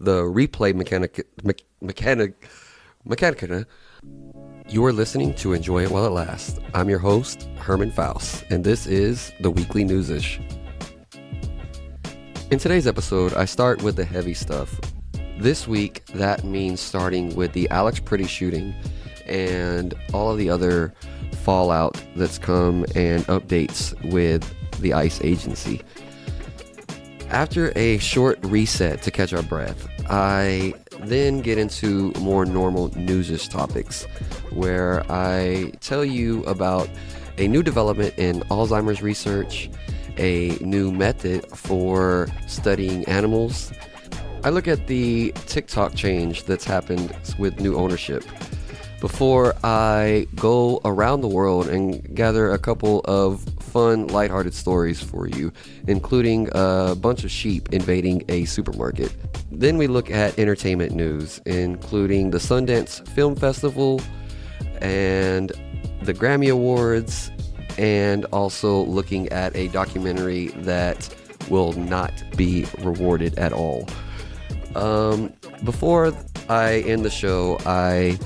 the replay mechanica. You are listening to Enjoy It While It Lasts. I'm your host, Herman Faust, and this is the Weekly Newsish. In today's episode, I start with the heavy stuff. This week, that means starting with the Alex Pretty shooting and all of the other fallout that's come and updates with the ICE agency. After a short reset to catch our breath, I then get into more normal newsish topics where I tell you about a new development in Alzheimer's research, a new method for studying animals. I look at the TikTok change that's happened with new ownership before I go around the world and gather a couple of fun, lighthearted stories for you, including a bunch of sheep invading a supermarket. Then we look at entertainment news, including the Sundance Film Festival and the Grammy Awards, and also looking at a documentary that will not be rewarded at all. Before I end the show, I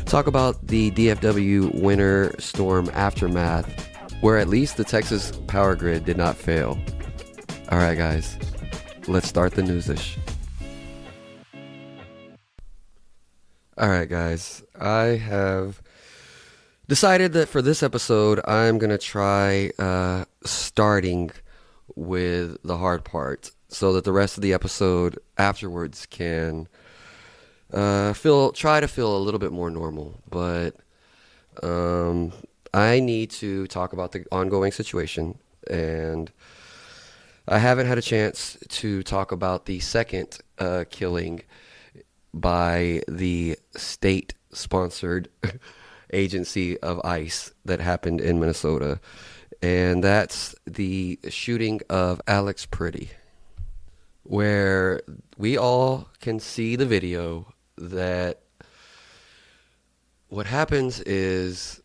talk about the DFW winter storm aftermath, where at least the Texas power grid did not fail. All right, guys, let's start the newsish. All right, guys, I have decided that for this episode, I'm going to try starting with the hard part so that the rest of the episode afterwards can try to feel a little bit more normal. But I need to talk about the ongoing situation, and I haven't had a chance to talk about the second killing by the state-sponsored agency of ICE that happened in Minnesota, and that's the shooting of Alex Pretty, where we all can see the video that what happens is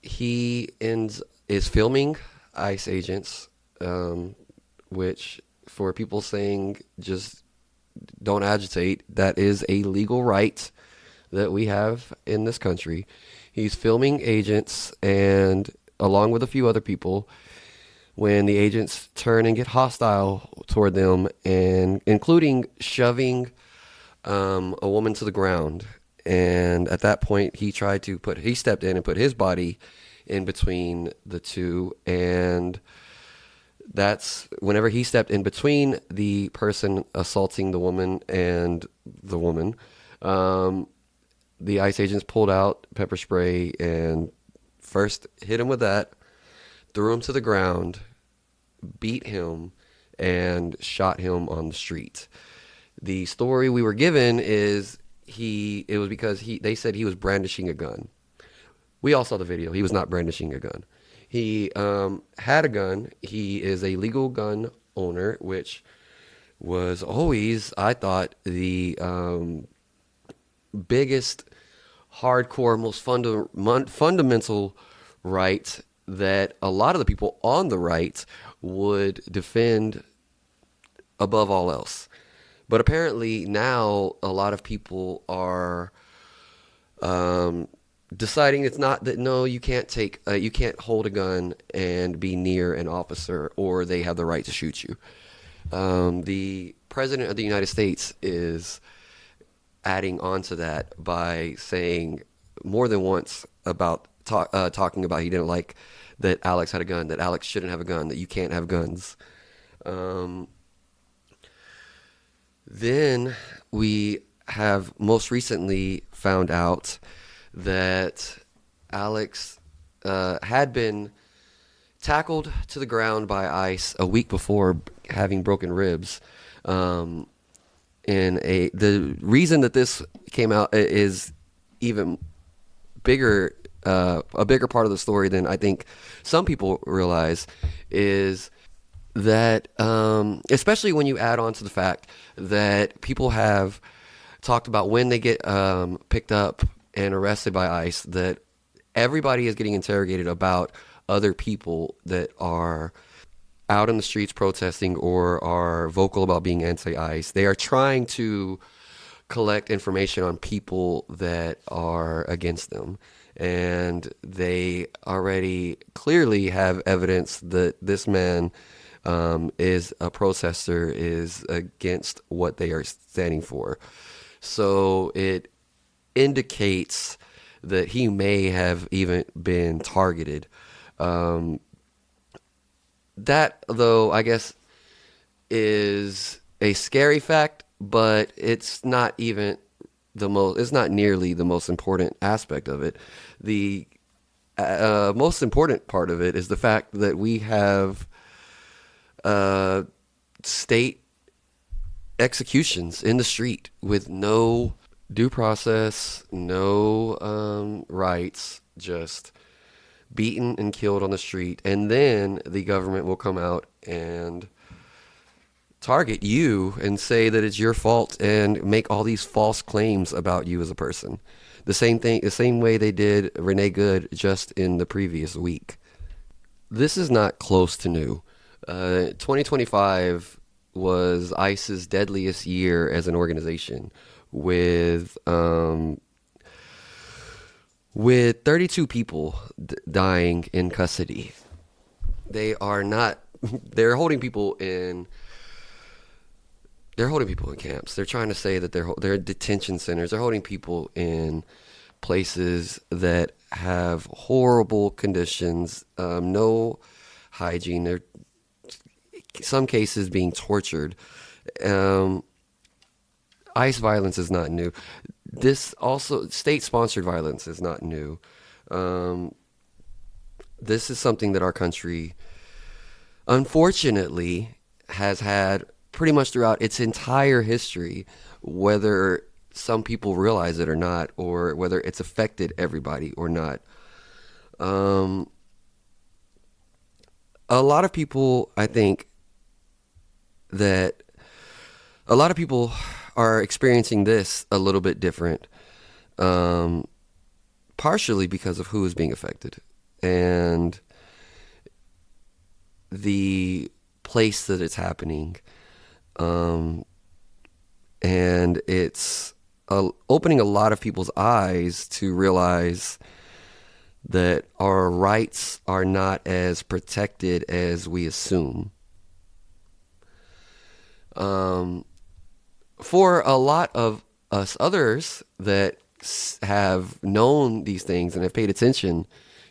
he is filming ICE agents, which for people saying just don't agitate, that is a legal right that we have in this country. He's filming agents, and along with a few other people, when the agents turn and get hostile toward them, and including shoving a woman to the ground. And at that point, he stepped in and put his body in between the two. And that's whenever he stepped in between the person assaulting the woman and the woman, the ICE agents pulled out pepper spray and first hit him with that, threw him to the ground, beat him, and shot him on the street. The story we were given is it was because they said he was brandishing a gun. We all saw the video. He was not brandishing a gun. He had a gun. He is a legal gun owner, which was always, I thought, the biggest, hardcore, most fundamental right that a lot of the people on the right would defend above all else. But apparently now a lot of people are deciding it's not that. No, you can't you can't hold a gun and be near an officer, or they have the right to shoot you. The President of the United States is adding on to that by saying more than once about talking about he didn't like that Alex had a gun, that Alex shouldn't have a gun, that you can't have guns. Then we have most recently found out that Alex had been tackled to the ground by ICE a week before, having broken ribs. The reason that this came out is even bigger, a bigger part of the story than I think some people realize, is that especially when you add on to the fact that people have talked about when they get picked up and arrested by ICE, that everybody is getting interrogated about other people that are out in the streets protesting or are vocal about being anti-ICE. They are trying to collect information on people that are against them. And they already clearly have evidence that this man is a protester, is against what they are standing for. So it indicates that he may have even been targeted. Um, that, though, I guess, is a scary fact, but it's not even it's not nearly the most important aspect of it. The most important part of it is the fact that we have state executions in the street with no due process, no rights, just beaten and killed on the street. And then the government will come out and target you and say that it's your fault and make all these false claims about you as a person. The same thing, the same way they did Renee Good just in the previous week. This is not close to new. 2025 was ICE's deadliest year as an organization, with 32 people dying in custody. They are not. They're holding people in. They're holding people in camps. They're trying to say that they're detention centers. They're holding people in places that have horrible conditions, no hygiene. They're some cases being tortured. ICE violence is not new. This also state-sponsored violence is not new. This is something that our country, unfortunately, has had pretty much throughout its entire history, whether some people realize it or not, or whether it's affected everybody or not. A lot of people, I think, that a lot of people are experiencing this a little bit different, partially because of who is being affected and the place that it's happening. And it's opening a lot of people's eyes to realize that our rights are not as protected as we assume. For a lot of us others that have known these things and have paid attention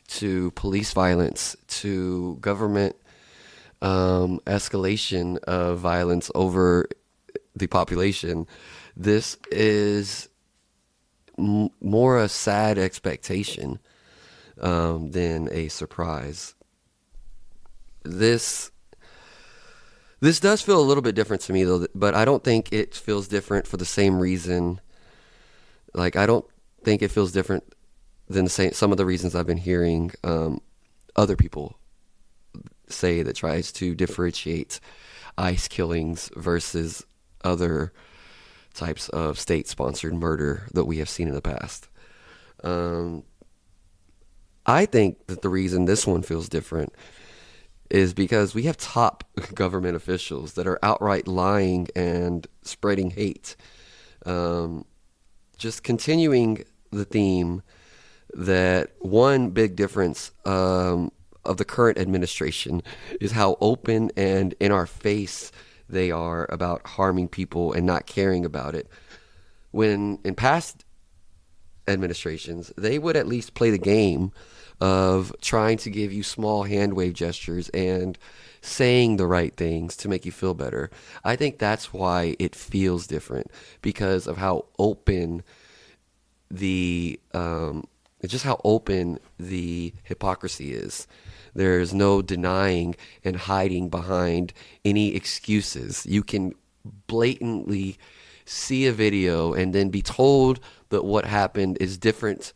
to police violence, to government escalation of violence over the population, this is more a sad expectation than a surprise. This does feel a little bit different to me, though, but I don't think it feels different for the same reason. Like, I don't think it feels different than some of the reasons I've been hearing other people say that tries to differentiate ICE killings versus other types of state-sponsored murder that we have seen in the past. I think that the reason this one feels different is because we have top government officials that are outright lying and spreading hate. Just continuing the theme that one big difference of the current administration is how open and in our face they are about harming people and not caring about it. When in past administrations, they would at least play the game of trying to give you small hand wave gestures and saying the right things to make you feel better. I think that's why it feels different, because of how open just how open the hypocrisy is. There's no denying and hiding behind any excuses. You can blatantly see a video and then be told that what happened is different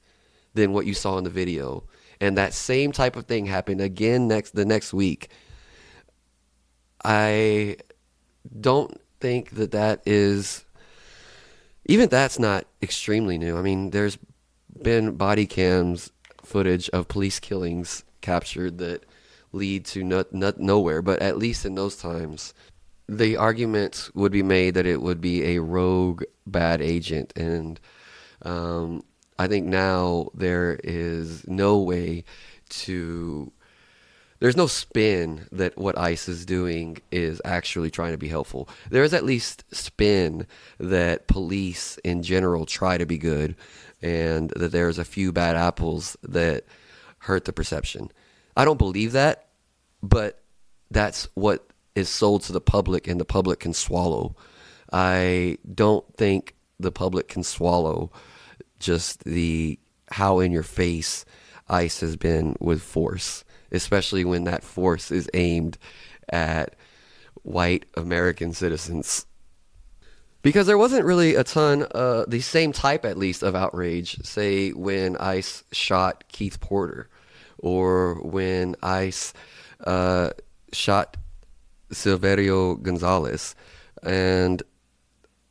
than what you saw in the video. And that same type of thing happened again the next week. I don't think that is, even that's not extremely new. I mean, there's been body cams footage of police killings captured that lead to nowhere, but at least in those times, the argument would be made that it would be a rogue bad agent, and I think now there is no way to. There's no spin that what ICE is doing is actually trying to be helpful. There is at least spin that police in general try to be good, and that there's a few bad apples that hurt the perception. I don't believe that, but that's what is sold to the public and the public can swallow. I don't think the public can swallow just the how in your face ICE has been with force, especially when that force is aimed at white American citizens. Because there wasn't really a ton, the same type at least of outrage, say when ICE shot Keith Porter, or when ICE shot Silverio Gonzalez. And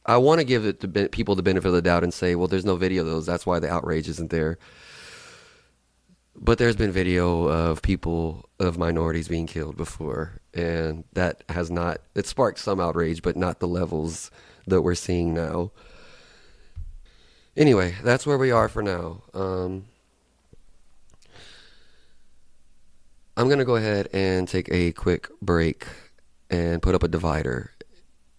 I want to give it to people the benefit of the doubt and say, well, there's no video of those. That's why the outrage isn't there. But there's been video of people, of minorities being killed before. And that has not, it sparked some outrage, but not the levels that we're seeing now. Anyway, that's where we are for now. I'm going to go ahead and take a quick break and put up a divider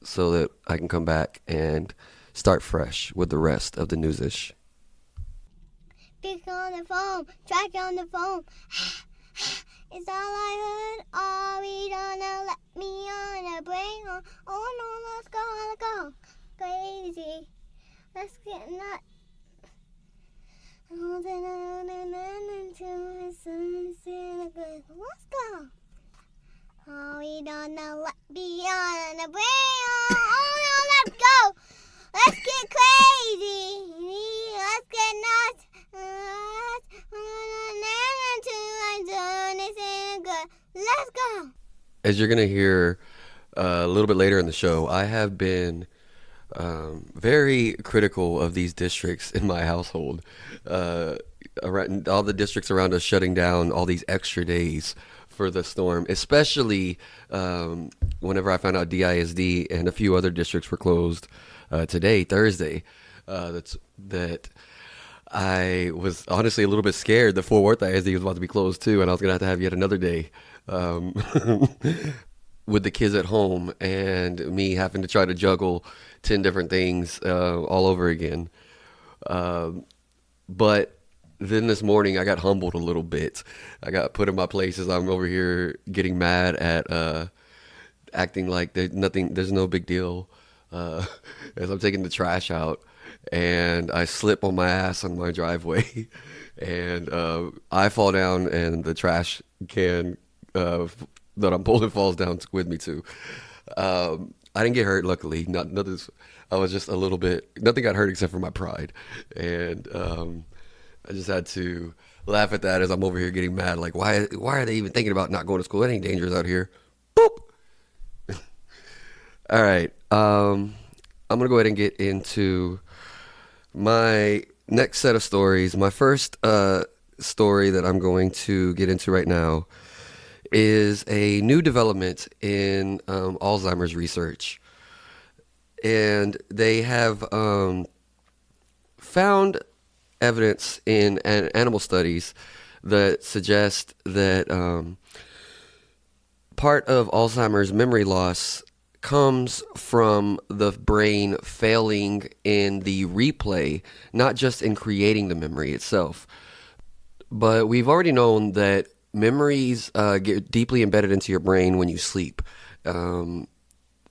so that I can come back and start fresh with the rest of the Newsish. Pick on the phone, track on the phone. It's all I heard. Oh, we don't know. Let me on a brain. Oh no, let's go crazy. Let's get nuts. Holding on and on until the sun's in a good. Let's go. Oh, we don't know. Let me on a brain. Oh no, let's go. Let's get crazy. Let's get nuts. Let's go. As you're going to hear a little bit later in the show, I have been very critical of these districts in my household. Around, all the districts around us shutting down all these extra days for the storm, especially whenever I found out DISD and a few other districts were closed today, Thursday. That I was honestly a little bit scared that Fort Worth ISD was about to be closed too, and I was going to have yet another day with the kids at home and me having to try to juggle 10 different things all over again. But then this morning I got humbled a little bit. I got put in my place as I'm over here getting mad at acting like there's no big deal as I'm taking the trash out. And I slip on my ass on my driveway, and I fall down, and the trash can that I'm pulling falls down with me too. I didn't get hurt, luckily. Nothing. I was just a little bit. Nothing got hurt except for my pride, and I just had to laugh at that as I'm over here getting mad. Like, why are they even thinking about not going to school? It ain't dangerous out here. Boop. All right. I'm gonna go ahead and get into my next set of stories. My first story that I'm going to get into right now is a new development in Alzheimer's research. And they have found evidence in animal studies that suggest that part of Alzheimer's memory loss comes from the brain failing in the replay, not just in creating the memory itself. But we've already known that memories get deeply embedded into your brain when you sleep, and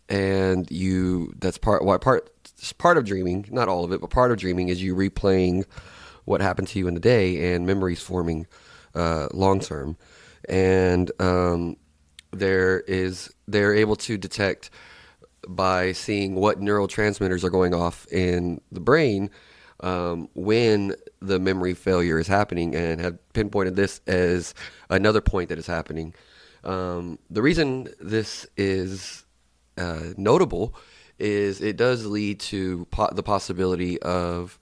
that's part of dreaming. Not all of it, but part of dreaming is you replaying what happened to you in the day, and memories forming long term. And they're able to detect by seeing what neurotransmitters are going off in the brain when the memory failure is happening, and have pinpointed this as another point that is happening. The reason this is notable is it does lead to the possibility of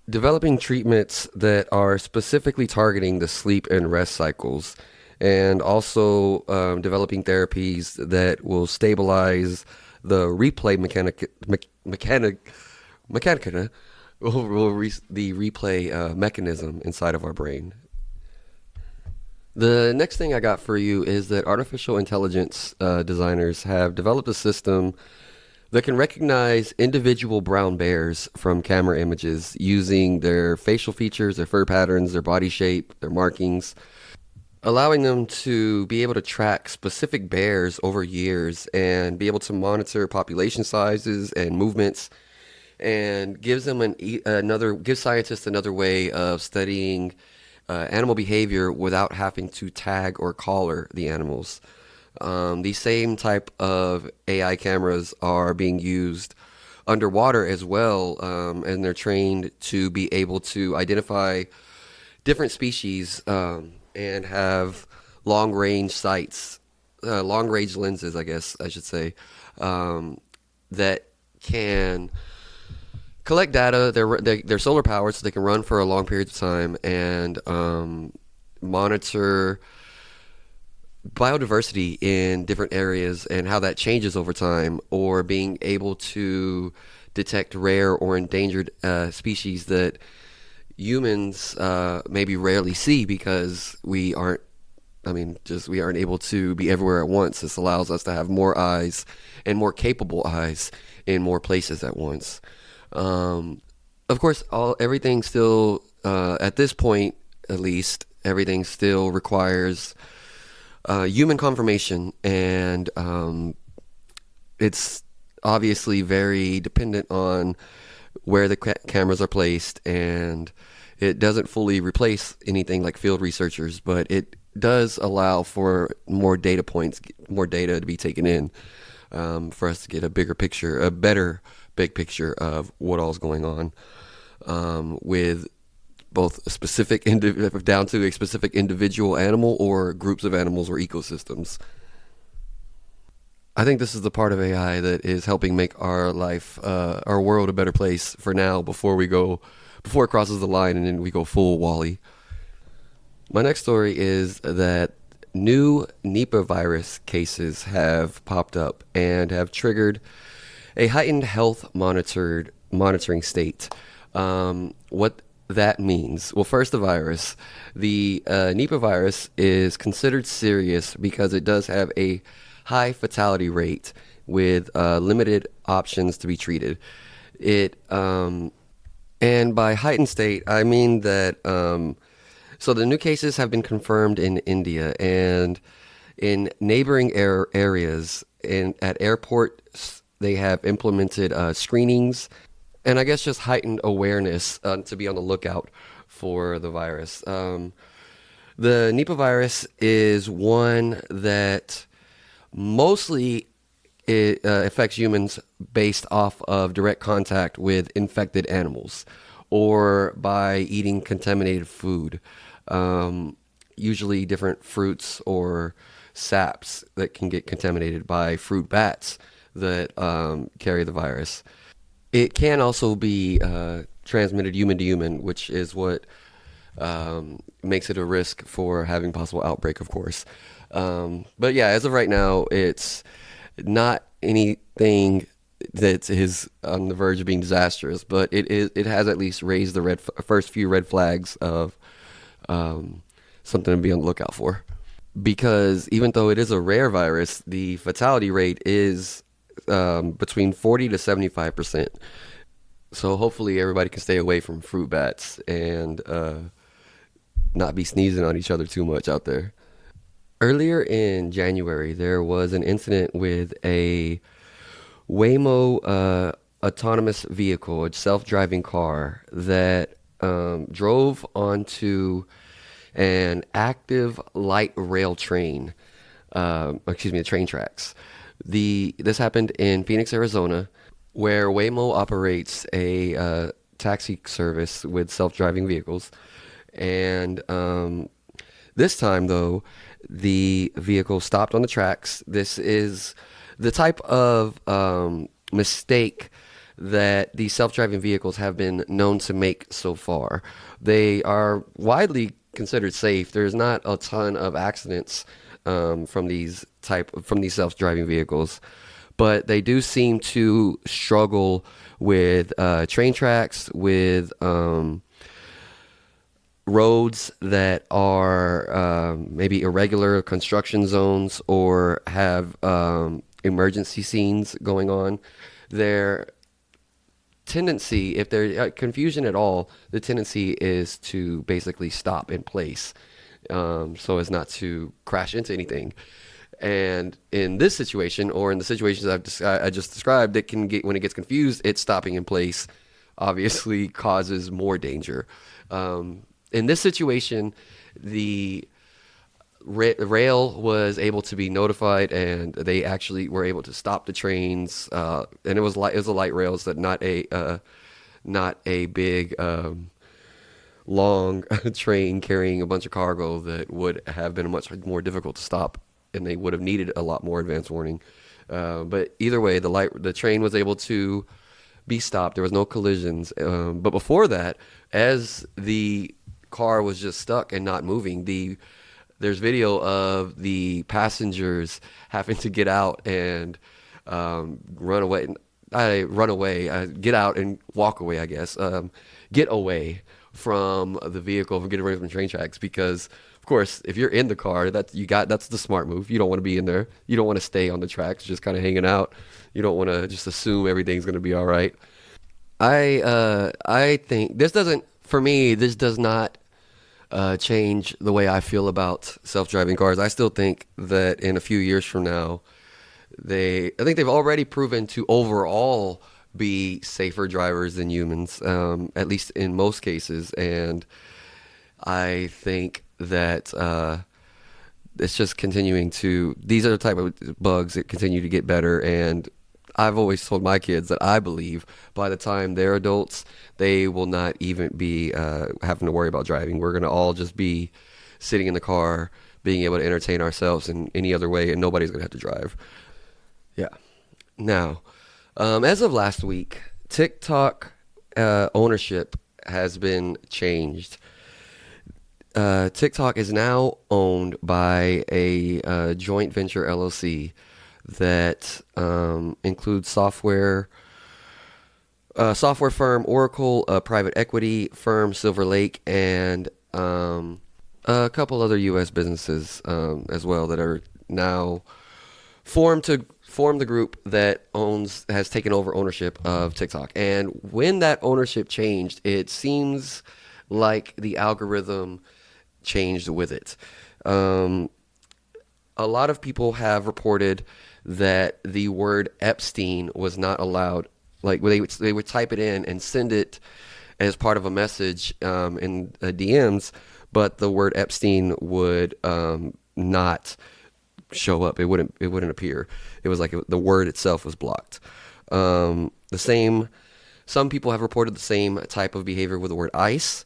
developing treatments that are specifically targeting the sleep and rest cycles. and also developing therapies that will stabilize the replay mechanica the replay mechanism inside of our brain. The next thing I got for you is that artificial intelligence designers have developed a system that can recognize individual brown bears from camera images using their facial features, their fur patterns, their body shape, their markings, allowing them to be able to track specific bears over years and be able to monitor population sizes and movements, and gives them gives scientists another way of studying animal behavior without having to tag or collar the animals. These same type of AI cameras are being used underwater as well, and they're trained to be able to identify different species and have long range sights, long range lenses, I guess I should say, that can collect data. They're solar powered, so they can run for a long period of time and monitor biodiversity in different areas and how that changes over time, or being able to detect rare or endangered species that humans maybe rarely see because we aren't able to be everywhere at once. This allows us to have more eyes and more capable eyes in more places at once. Of course, everything still, at this point at least, everything still requires human confirmation, and it's obviously very dependent on where the cameras are placed, and it doesn't fully replace anything like field researchers, but it does allow for more data points, more data to be taken in, for us to get a bigger picture, a better big picture of what all's going on, with both a specific down to a specific individual animal or groups of animals or ecosystems. I think this is the part of AI that is helping make our life, our world, a better place for now before it crosses the line and then we go full Wall-E. My next story is that new Nipah virus cases have popped up and have triggered a heightened health monitoring state. What that means? Well, first, the virus. The Nipah virus is considered serious because it does have a high fatality rate with limited options to be treated. And by heightened state, I mean that so the new cases have been confirmed in India and in neighboring areas. At airports, they have implemented screenings and I guess just heightened awareness to be on the lookout for the virus. The Nipah virus is one that mostly it affects humans based off of direct contact with infected animals or by eating contaminated food, usually different fruits or saps that can get contaminated by fruit bats that carry the virus. It can also be transmitted human to human, which is what makes it a risk for having possible outbreak, of course. But yeah, as of right now, it's not anything that is on the verge of being disastrous, but it has at least raised the first few red flags of something to be on the lookout for. Because even though it is a rare virus, the fatality rate is between 40 to 75%. So hopefully everybody can stay away from fruit bats and not be sneezing on each other too much out there. Earlier in January, there was an incident with a Waymo autonomous vehicle, a self-driving car that drove onto an active light rail train. The train tracks. This happened in Phoenix, Arizona, where Waymo operates a taxi service with self-driving vehicles. And this time, though, the vehicle stopped on the tracks. This is the type of mistake that these self-driving vehicles have been known to make so far. They are widely considered safe. There's not a ton of accidents from these self-driving vehicles, but they do seem to struggle with train tracks, with roads that are maybe irregular construction zones or have emergency scenes going on. Their tendency, if there's confusion at all, the tendency is to basically stop in place, so as not to crash into anything. And in this situation, or in the situations I just described, it can get when it gets confused, it's stopping in place obviously causes more danger. In this situation, the rail was able to be notified, and they actually were able to stop the trains. And it was a light rail, so not a big long train carrying a bunch of cargo that would have been much more difficult to stop, and they would have needed a lot more advance warning. But either way, the train was able to be stopped. There was no collisions. But before that, as the car was just stuck and not moving, there's video of the passengers having to get out and run away. Run away, get out and walk away, I guess. Get away from the vehicle, get away from train tracks, because of course, if you're in the car, that's the smart move. You don't want to be in there. You don't want to stay on the tracks, just kind of hanging out. You don't want to just assume everything's going to be all right. I think this does not change the way I feel about self-driving cars. I still think that in a few years from now, I think they've already proven to overall be safer drivers than humans, at least in most cases. And I think that it's just continuing to. These are the type of bugs that continue to get better. And I've always told my kids that I believe by the time they're adults, they will not even be having to worry about driving. We're going to all just be sitting in the car, being able to entertain ourselves in any other way, and nobody's going to have to drive. Yeah. Now, as of last week, TikTok ownership has been changed. TikTok is now owned by a joint venture LLC that includes software firm Oracle, a private equity firm Silver Lake, and a couple other U.S. businesses as well that are now formed to form the group that has taken over ownership of TikTok. And when that ownership changed, it seems like the algorithm changed with it. A lot of people have reported that the word Epstein was not allowed. Like they would type it in and send it as part of a message in DMs, but the word Epstein would not show up. It wouldn't appear. It was like the word itself was blocked. Some people have reported the same type of behavior with the word ICE.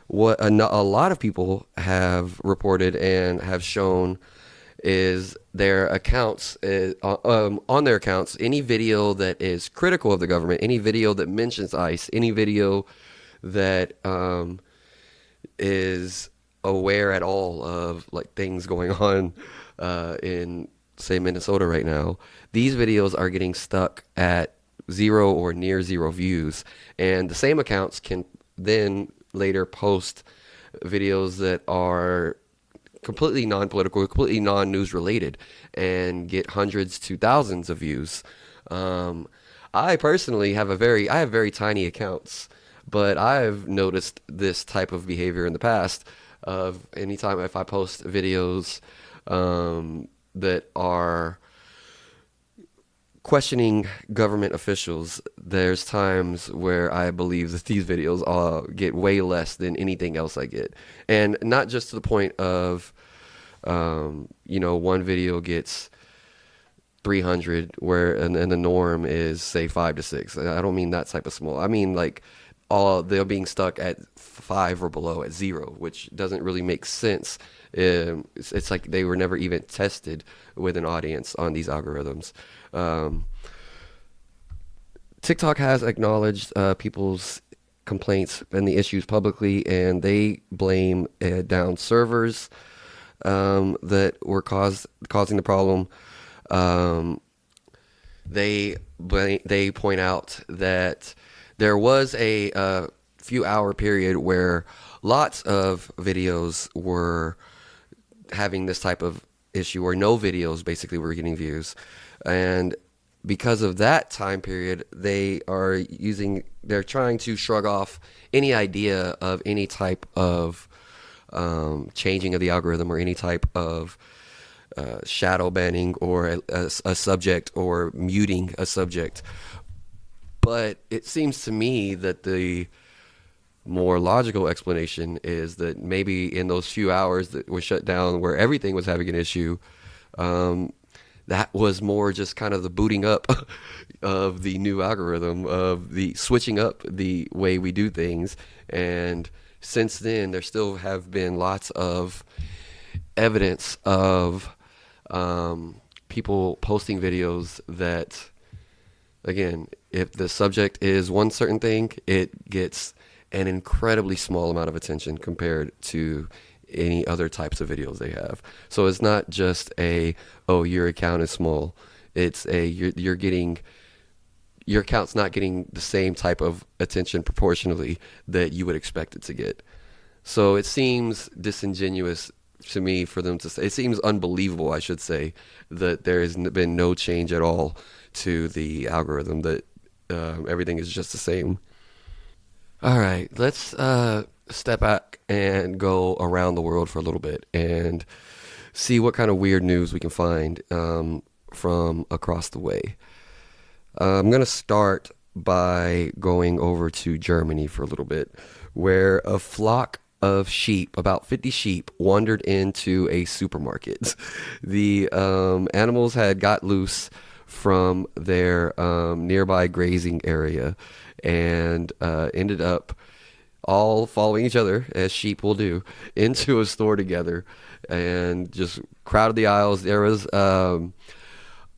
What a lot of people have reported and have shown is their accounts, on their accounts, any video that is critical of the government, any video that mentions ICE, any video that is aware at all of like things going on in, say, Minnesota right now, these videos are getting stuck at 0 or near 0 views. And the same accounts can then later post videos that are completely non-political, completely non-news related, and get hundreds to thousands of views. I personally have very tiny accounts, but I've noticed this type of behavior in the past of anytime if I post videos that are questioning government officials, there's times where I believe that these videos get way less than anything else I get. And not just to the point of, one video gets 300 and the norm is, say, 5 to 6. I don't mean that type of small. I mean, like, they're being stuck at 5 or below at 0, which doesn't really make sense. It's like they were never even tested with an audience on these algorithms. TikTok has acknowledged people's complaints and the issues publicly, and they blame down servers that were causing the problem. Um, they point out that there was a few hour period where lots of videos were having this type of issue, or no videos basically were getting views, and because of that time period, they're trying to shrug off any idea of any type of changing of the algorithm, or any type of shadow banning, or a subject, or muting a subject. But it seems to me that the more logical explanation is that maybe in those few hours that were shut down where everything was having an issue, um, that was more just kind of the booting up of the new algorithm, of the switching up the way we do things. And since then, there still have been lots of evidence of people posting videos that, again, if the subject is one certain thing, it gets an incredibly small amount of attention compared to any other types of videos they have. So it's not just oh, your account is small. It's you're getting, your account's not getting the same type of attention proportionally that you would expect it to get. So it seems disingenuous to me for them to say, it seems unbelievable, I should say, that there has been no change at all to the algorithm, that everything is just the same. All right, let's step back and go around the world for a little bit and see what kind of weird news we can find from across the way. I'm going to start by going over to Germany for a little bit, where a flock of sheep, about 50 sheep, wandered into a supermarket. The animals had got loose from their nearby grazing area, and ended up all following each other, as sheep will do, into a store together, and just crowded the aisles. There was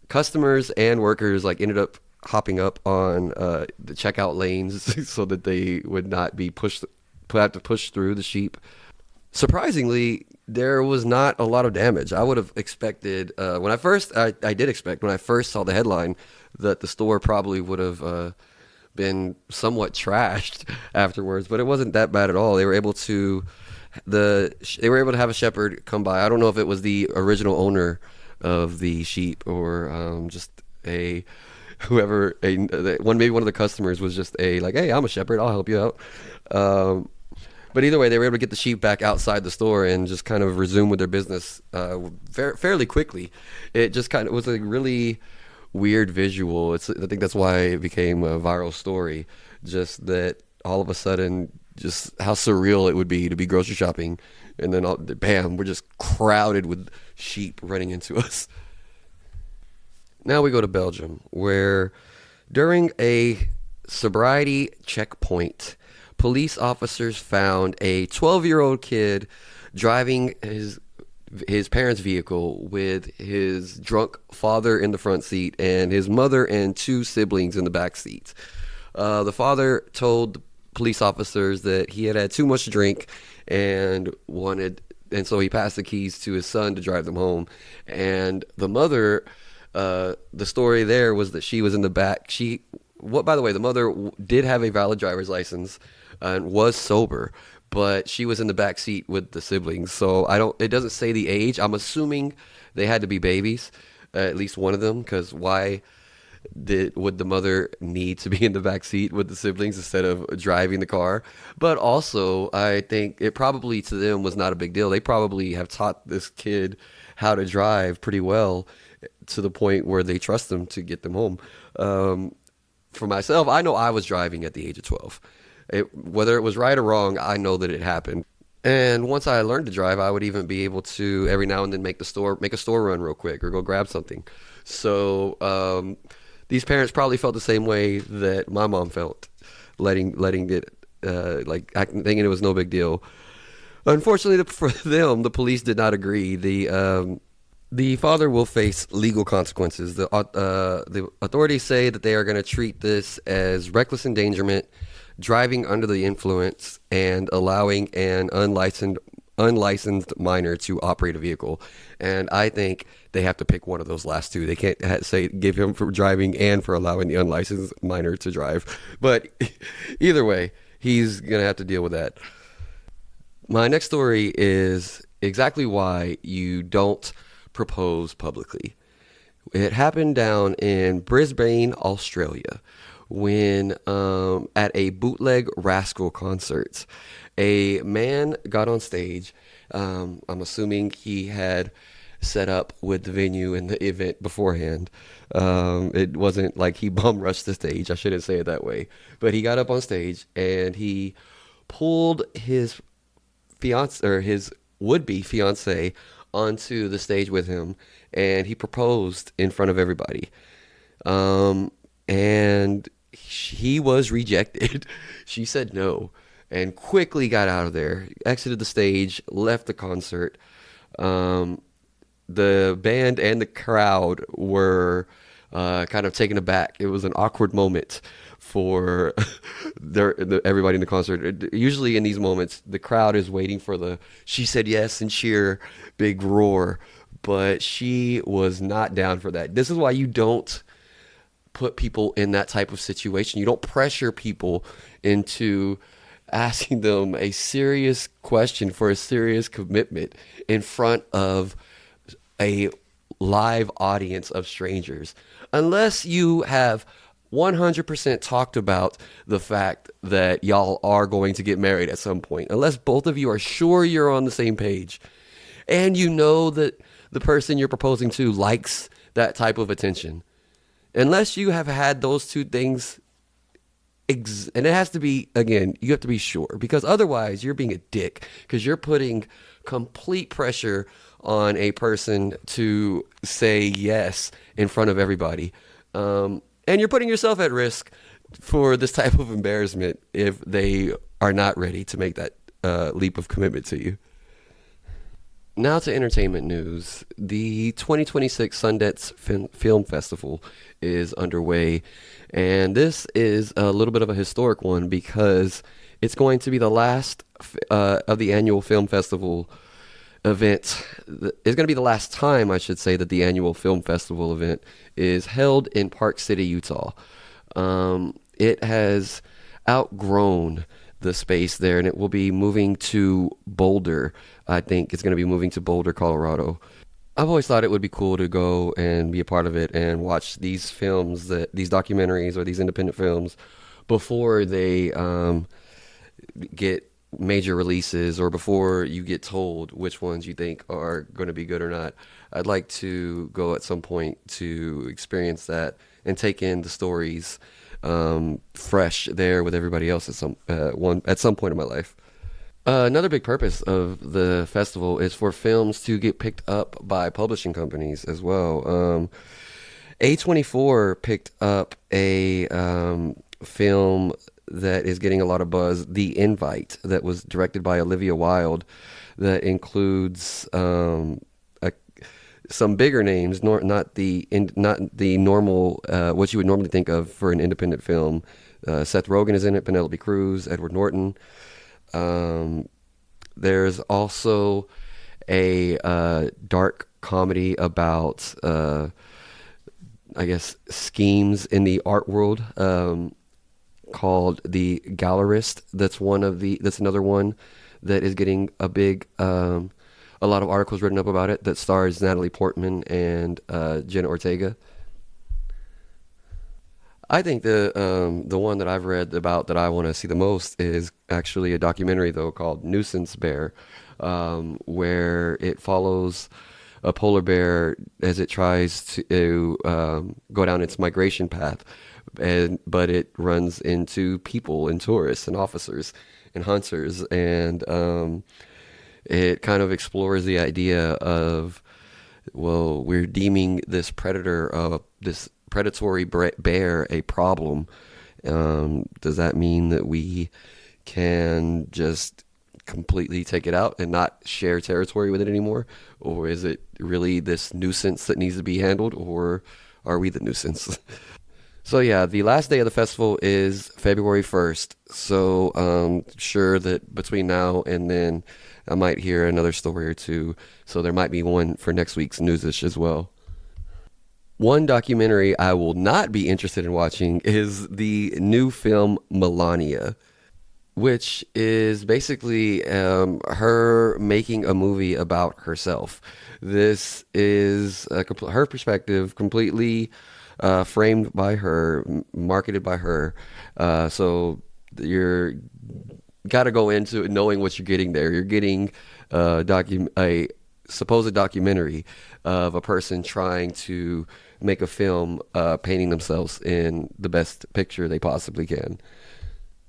customers and workers ended up hopping up on the checkout lanes so that they would not be have to push through the sheep. Surprisingly, there was not a lot of damage. I would have expected, I did expect when I first saw the headline that the store probably would have been somewhat trashed afterwards, but it wasn't that bad at all. They were able to have a shepherd come by. I don't know if it was the original owner of the sheep, or just maybe one of the customers was just hey, I'm a shepherd, I'll help you out. But either way, they were able to get the sheep back outside the store and just kind of resume with their business fairly quickly. It just kind of was a really weird visual. I think that's why it became a viral story. Just that all of a sudden, just how surreal it would be to be grocery shopping, and then bam, we're just crowded with sheep running into us. Now we go to Belgium, where during a sobriety checkpoint, police officers found a 12-year-old kid driving his parents' vehicle with his drunk father in the front seat and his mother and two siblings in the back seat. The father told the police officers that he had had too much to drink and so he passed the keys to his son to drive them home. And the mother, the story there was that she was in the back. By the way, the mother did have a valid driver's license and was sober, but she was in the back seat with the siblings. So it doesn't say the age. I'm assuming they had to be babies, at least one of them, because why would the mother need to be in the back seat with the siblings instead of driving the car? But also, I think it probably to them was not a big deal. They probably have taught this kid how to drive pretty well, to the point where they trust them to get them home. For myself, I know I was driving at the age of 12. Whether it was right or wrong, I know that it happened. And once I learned to drive, I would even be able to every now and then make a store run real quick or go grab something. So these parents probably felt the same way that my mom felt, letting it thinking it was no big deal. Unfortunately, for them, the police did not agree. The father will face legal consequences. The authorities say that they are going to treat this as reckless endangerment, driving under the influence, and allowing an unlicensed minor to operate a vehicle. And I think they have to pick one of those last two. They can't say give him for driving and for allowing the unlicensed minor to drive. But either way, he's going to have to deal with that. My next story is exactly why you don't propose publicly. It happened down in Brisbane, Australia, when at a bootleg Rascal concert, a man got on stage. I'm assuming he had set up with the venue and the event beforehand. It wasn't like he bum rushed the stage. I shouldn't say it that way. But he got up on stage and he pulled his fiance or his would-be fiance onto the stage with him, and he proposed in front of everybody. And he was rejected. She said no, and quickly got out of there, exited the stage, left the concert. The band and the crowd were kind of taken aback. It was an awkward moment for everybody in the concert. Usually in these moments, the crowd is waiting for the "she said yes" and cheer, big roar, but she was not down for that. This is why you don't put people in that type of situation. You don't pressure people into asking them a serious question for a serious commitment in front of a live audience of strangers, unless you have 100% talked about the fact that y'all are going to get married at some point. Unless both of you are sure you're on the same page and you know that the person you're proposing to likes that type of attention. Unless you have had those two things, and it has to be, again, you have to be sure, because otherwise you're being a dick, because you're putting complete pressure on a person to say yes in front of everybody. And you're putting yourself at risk for this type of embarrassment if they are not ready to make that leap of commitment to you. Now to entertainment news. The 2026 Sundance Film Festival is underway, and this is a little bit of a historic one because it's going to be the last of the annual film festival event. It's going to be the last time, I should say, that the annual film festival event is held in Park City, Utah. It has outgrown the space there, and it will be moving to Boulder. I think it's going to be moving to Boulder, Colorado. I've always thought it would be cool to go and be a part of it and watch these films, these documentaries or these independent films, before they get major releases, or before you get told which ones you think are going to be good or not. I'd like to go at some point to experience that and take in the stories fresh there with everybody else at some point in my life. Another big purpose of the festival is for films to get picked up by publishing companies as well. A24 picked up a film that is getting a lot of buzz, The Invite, that was directed by Olivia Wilde, that includes some bigger names, not the normal what you would normally think of for an independent film. Seth Rogen is in it, Penelope Cruz, Edward Norton. There's also a dark comedy about I guess schemes in the art world, called The Gallerist. That's another one that is getting a lot of articles written up about it, that stars Natalie Portman and Jenna Ortega. I think the one that I've read about that I want to see the most is actually a documentary, though, called Nuisance Bear, where it follows a polar bear as it tries to go down its migration path, but it runs into people and tourists and officers and hunters, and it kind of explores the idea of, well, we're deeming this this predatory bear a problem. Does that mean that we can just completely take it out and not share territory with it anymore? Or is it really this nuisance that needs to be handled, or are we the nuisance? So yeah, the last day of the festival is February 1st. So sure that between now and then I might hear another story or two. So there might be one for next week's Newsish as well. One documentary I will not be interested in watching is the new film Melania, which is basically her making a movie about herself. This is her perspective, completely framed by her, marketed by her. So you're got to go into it knowing what you're getting there. You're getting a supposed documentary of a person trying to make a film painting themselves in the best picture they possibly can.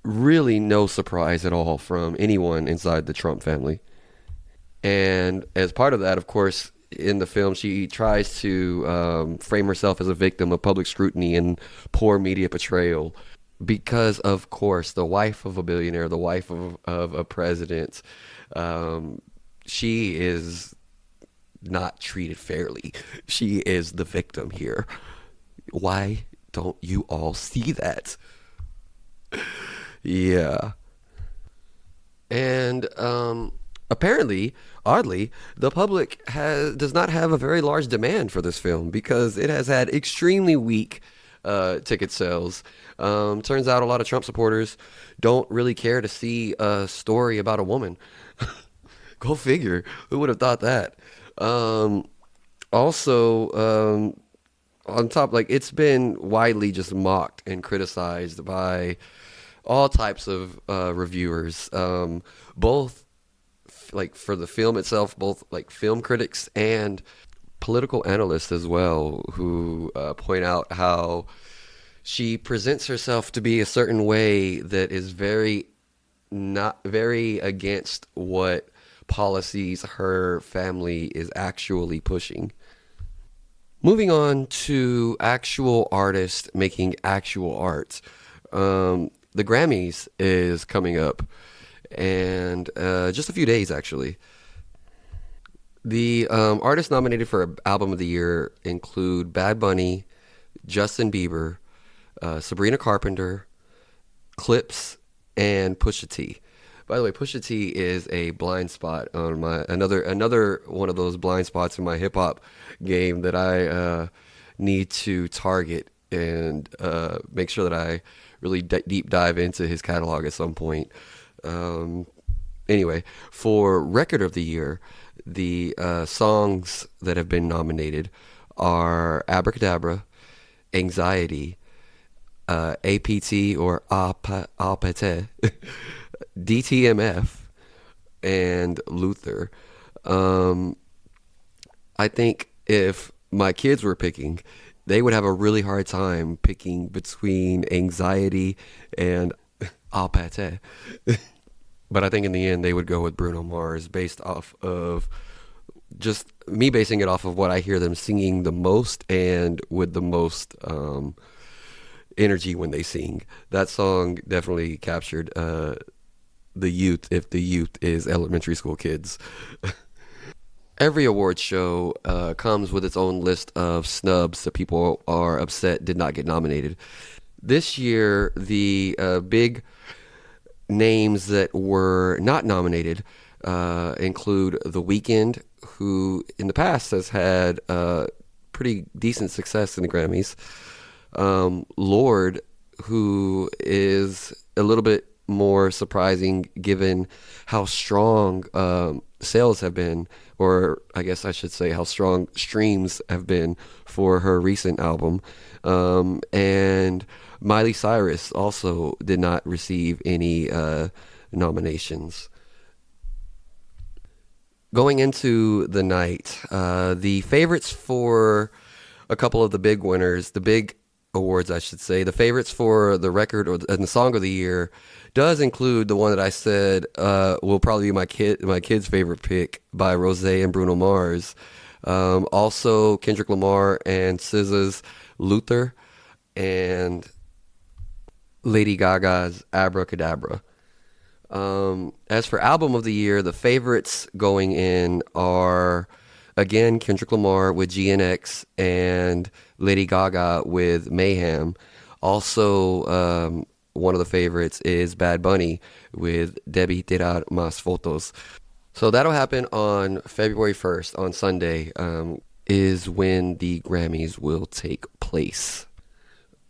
Really no surprise at all from anyone inside the Trump family. And as part of that, of course, in the film, she tries to frame herself as a victim of public scrutiny and poor media portrayal because, of course, the wife of a billionaire, the wife of a president, she is not treated fairly. She is the victim here. Why don't you all see that? Yeah. And apparently, oddly, the public does not have a very large demand for this film because it has had extremely weak ticket sales. Turns out a lot of Trump supporters don't really care to see a story about a woman. Go figure. Who would have thought that? Um, Also, on top, like it's been widely just mocked and criticized by all types of reviewers, both like for the film itself, both like film critics and political analysts as well, who point out how she presents herself to be a certain way that is very not very against what policies her family is actually pushing. Moving on to actual artists making actual art. The Grammys is coming up, and just a few days actually. The artists nominated for Album of the Year include Bad Bunny, Justin Bieber, Sabrina Carpenter, Clips, and Pusha T. By the way, Pusha T is a blind spot on my another one of those blind spots in my hip hop game that I need to target and make sure that I really deep dive into his catalog at some point. Um, anyway, for Record of the Year, the songs that have been nominated are Abracadabra, Anxiety, APT or APT, DTMF, and Luther. Um, I think if my kids were picking, they would have a really hard time picking between Anxiety and APT. But I think in the end they would go with Bruno Mars based off of just me basing it off of what I hear them singing the most and with the most energy when they sing. That song definitely captured the youth, if the youth is elementary school kids. Every award show comes with its own list of snubs that people are upset did not get nominated. This year, the big names that were not nominated include The Weeknd, who in the past has had pretty decent success in the Grammys. Lord, who is a little bit more surprising given how strong sales have been, or I guess I should say how strong streams have been for her recent album. And Miley Cyrus also did not receive any nominations. Going into the night, the favorites for a couple of the big winners, the big awards, I should say, the favorites for the record and the song of the year does include the one that I said will probably be my kid's favorite pick by Rose and Bruno Mars. Also Kendrick Lamar and SZA's Luther, and Lady Gaga's Abracadabra. As for album of the year, the favorites going in are again Kendrick Lamar with GNX and Lady Gaga with Mayhem. Also, one of the favorites is Bad Bunny with Debí tirar más fotos. So that'll happen on February 1st, on Sunday, is when the Grammys will take place.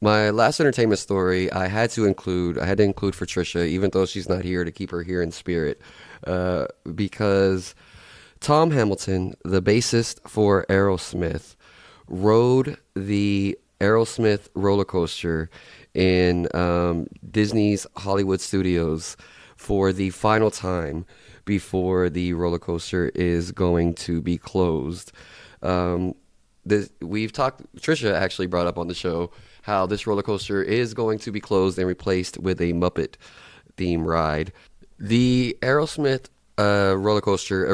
My last entertainment story I had to include for Trisha, even though she's not here, to keep her here in spirit, because Tom Hamilton, the bassist for Aerosmith, rode the Aerosmith roller coaster in Disney's Hollywood Studios for the final time before the roller coaster is going to be closed. Um, we've talked. Trisha actually brought up on the show how this roller coaster is going to be closed and replaced with a Muppet theme ride. The Aerosmith roller coaster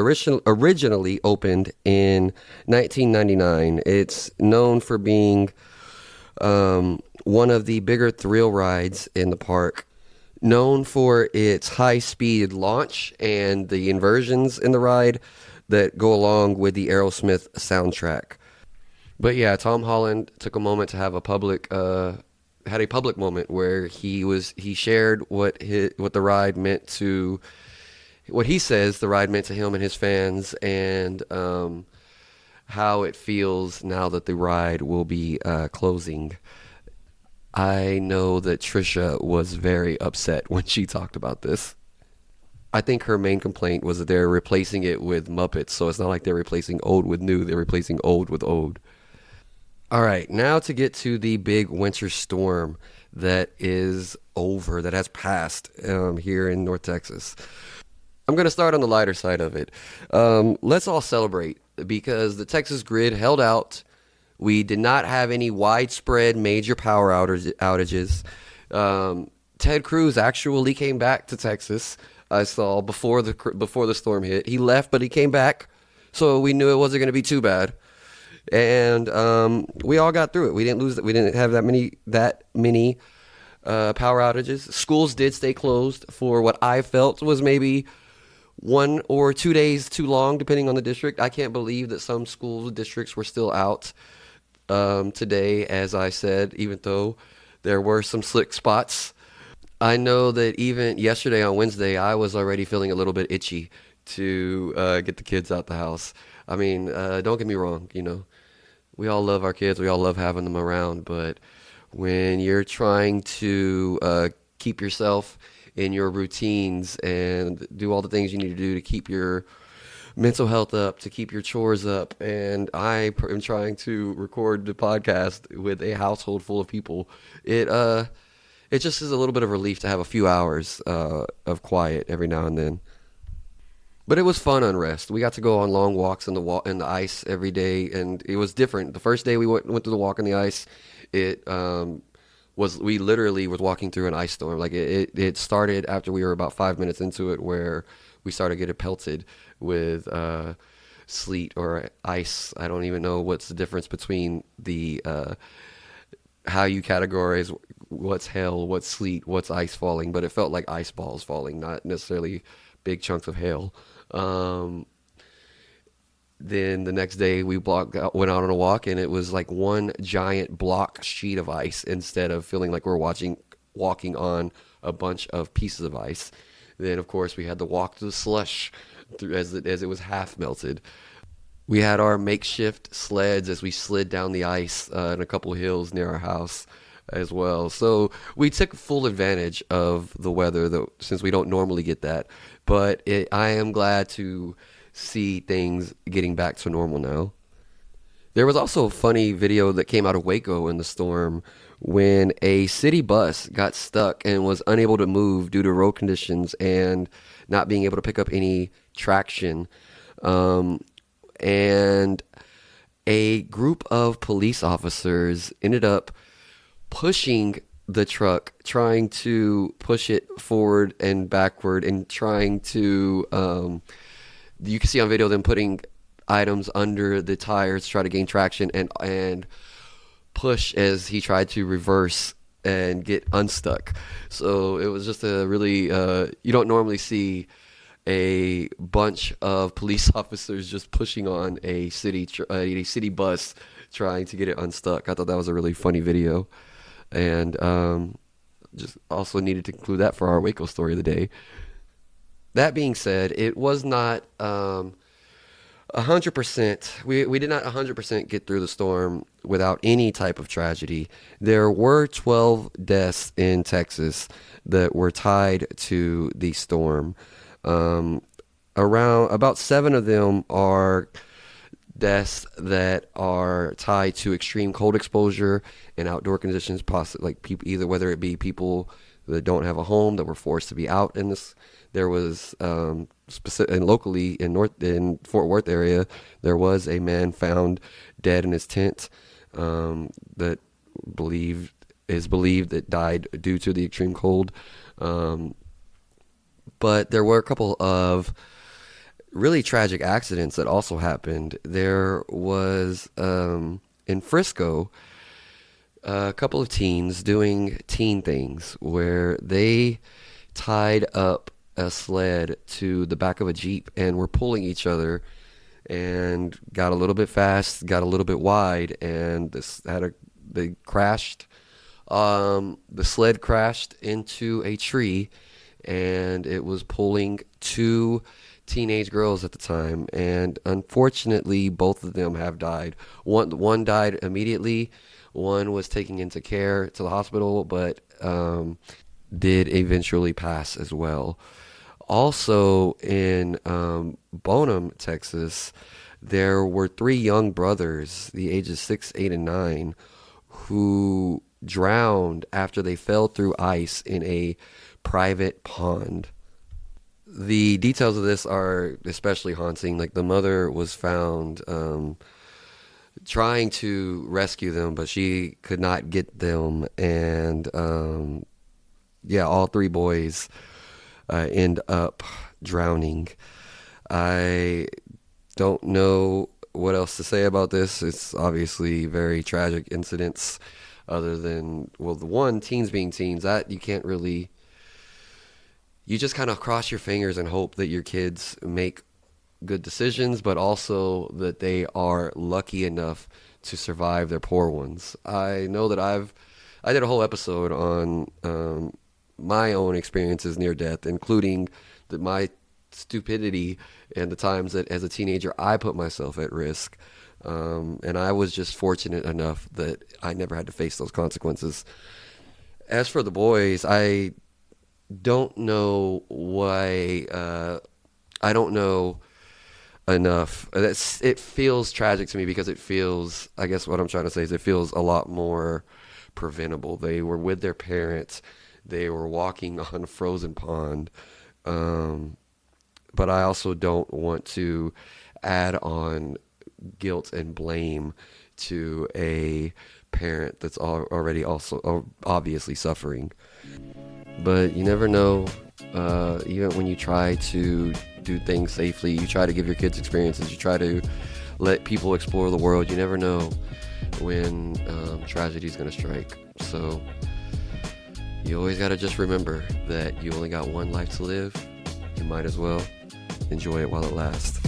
originally opened in 1999. It's known for being one of the bigger thrill rides in the park, known for its high speed launch and the inversions in the ride that go along with the Aerosmith soundtrack. But yeah, Tom Holland took a moment to have a public had a public moment where he shared what the ride meant to what he says the ride meant to him and his fans, and how it feels now that the ride will be closing. I know that Trisha was very upset when she talked about this. I think her main complaint was that they're replacing it with Muppets, so it's not like they're replacing old with new, they're replacing old with old. All right, now to get to the big winter storm that is over, that has passed here in North Texas. I'm going to start on the lighter side of it. Let's all celebrate because the Texas grid held out. We did not have any widespread major power outages. Ted Cruz actually came back to Texas. I saw before the storm hit. He left, but he came back, so we knew it wasn't going to be too bad. And we all got through it. We didn't lose. We didn't have that many power outages. Schools did stay closed for what I felt was maybe 1 or 2 days too long, depending on the district. I can't believe that some school districts were still out today, as I said, even though there were some slick spots. I know that even yesterday on Wednesday, I was already feeling a little bit itchy to get the kids out the house. I mean, don't get me wrong, we all love our kids, we all love having them around, but when you're trying to keep yourself in your routines and do all the things you need to do to keep your mental health up, to keep your chores up, and I am trying to record the podcast with a household full of people, it just is a little bit of relief to have a few hours of quiet every now and then. But it was fun unrest. We got to go on long walks in the ice every day, and it was different. The first day we went to the walk in the ice, it we literally was walking through an ice storm. Like it started after we were about 5 minutes into it, where we started getting pelted with sleet or ice. I don't even know what's the difference between the how you categorize what's hail, what's sleet, what's ice falling, but it felt like ice balls falling, not necessarily big chunks of hail. Then the next day we went out on a walk, and it was like one giant block sheet of ice instead of feeling like we're walking on a bunch of pieces of ice. Then of course we had to walk through the slush as it was half melted. We had our makeshift sleds as we slid down the ice in a couple of hills near our house as well. So we took full advantage of the weather, though, since we don't normally get that. But I am glad to see things getting back to normal now. There was also a funny video that came out of Waco in the storm when a city bus got stuck and was unable to move due to road conditions and not being able to pick up any traction. And a group of police officers ended up pushing the truck, trying to push it forward and backward, and trying to you can see on video them putting items under the tires to try to gain traction and push as he tried to reverse and get unstuck. So it was just a really, you don't normally see a bunch of police officers just pushing on a city bus trying to get it unstuck. I thought that was a really funny video, and just also needed to include that for our Waco story of the day. That being said, it was not 100%. We did not 100% get through the storm without any type of tragedy. There were 12 deaths in Texas that were tied to the storm. Around about 7 of them are deaths that are tied to extreme cold exposure and outdoor conditions, possibly like people, either whether it be people that don't have a home that were forced to be out in this. There was specific, and locally in Fort Worth area, there was a man found dead in his tent that is believed that died due to the extreme cold. But there were a couple of really tragic accidents that also happened. There was in Frisco a couple of teens doing teen things where they tied up a sled to the back of a Jeep and were pulling each other and got a little bit fast, got a little bit wide, and they crashed. The sled crashed into a tree, and it was pulling 2 teenage girls at the time, and unfortunately both of them have died. One died immediately. One was taken into care to the hospital, but did eventually pass as well. Also in Bonham, Texas, there were 3 young brothers, the ages 6, 8, and 9, who drowned after they fell through ice in a private pond. The details of this are especially haunting. Like, the mother was found trying to rescue them, but she could not get them, and all 3 boys end up drowning. I don't know what else to say about this. It's obviously very tragic incidents, other than, well, the one, teens being teens, that you can't really, you just kind of cross your fingers and hope that your kids make good decisions, but also that they are lucky enough to survive their poor ones. I know that I did a whole episode on my own experiences near death, including my stupidity and the times that as a teenager I put myself at risk. And I was just fortunate enough that I never had to face those consequences. As for the boys, I don't know why. I don't know enough. It feels tragic to me because it feels, I guess what I'm trying to say is it feels a lot more preventable. They were with their parents. They were walking on a frozen pond. But I also don't want to add on guilt and blame to a parent that's already also obviously suffering. But you never know. Even when you try to do things safely, you try to give your kids experiences, you try to let people explore the world, you never know when tragedy is going to strike. So you always got to just remember that you only got one life to live. You might as well enjoy it while it lasts.